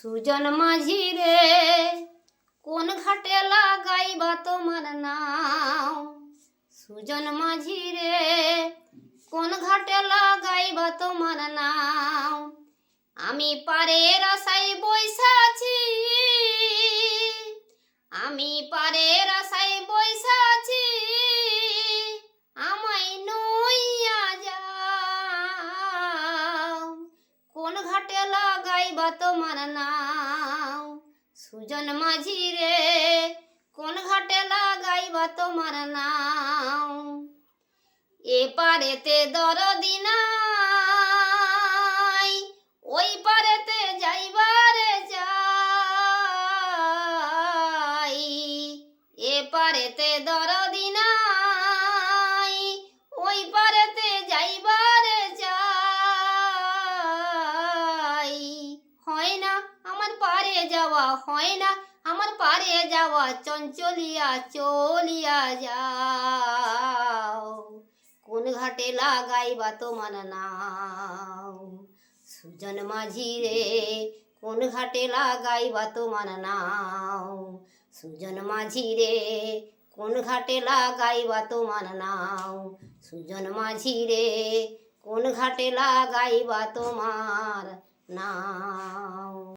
সুজন মাঝি রে কোন ঘাটে লাগাইবা তোমার নাও। সুজন মাঝি রে কোন ঘাটে লাগাইবা তোমার নাও। আমি পারের আশায় বইসা আছি, আমি পারের আশায় বইসা আছি, আমায় নইয়া যাও। কোন ঘাটে লাগাইবা তোমার নাও। সুজন মাঝি রে কোন ঘাটে লাগাইবা তোমার নাও। এপারেতে দরদি নাই, ওই পারেতে যাইবারে যাই। এপারেতে দরদি নাই, ওই পারেতে যাইবারে যাই। হয় না আমার পারে যাওয়া, হয় না আমার পারে যাওয়া, চঞ্চলিয়া চলিয়া যাও। কোন ঘাটে লাগাইবা তোমার নাও। সুজন মাঝি রে কোন ঘাটে লাগাইবা তোমার নাও। সুজন মাঝি রে কোন ঘাটে লাগাইবা তোমার নাও। সুজন মাঝি রে কোন ঘাটে লাগাইবা তোমার নাও।